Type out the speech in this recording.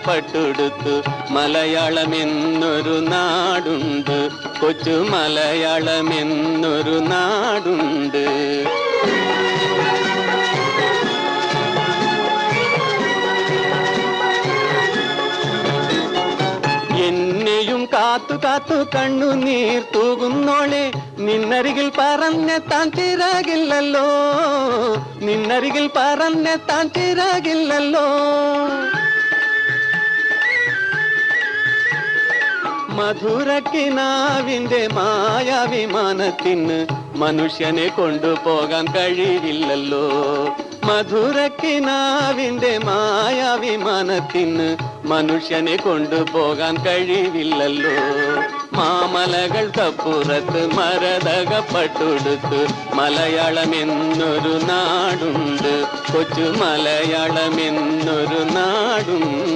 പട്ടുടുത്തു മലയാളമെന്നൊരു നാടുണ്ട്, കൊച്ചു മലയാളമെന്നൊരു നാടുണ്ട്. എന്നെയും കാത്തു കാത്തു കണ്ണുനീർ തൂകുന്നോളെ, നിന്നരികിൽ പറഞ്ഞെത്താൻ ചിറകില്ലല്ലോ, നിന്നരികിൽ പറഞ്ഞെത്താൻ ചിറകില്ലല്ലോ. മധുരക്കിനാവിന്റെ മായാവിമാനത്തിന് മനുഷ്യനെ കൊണ്ടുപോകാൻ കഴിവില്ലല്ലോ, മധുരക്കിനാവിന്റെ മായാവിമാനത്തിന് മനുഷ്യനെ കൊണ്ടുപോകാൻ കഴിവില്ലല്ലോ. മാമലകൾക്കപ്പുറത്ത് മരതകപ്പട്ടുടുത്ത് മലയാളമെന്നൊരു നാടുണ്ട്, കൊച്ചു മലയാളമെന്നൊരു നാടുണ്ട്.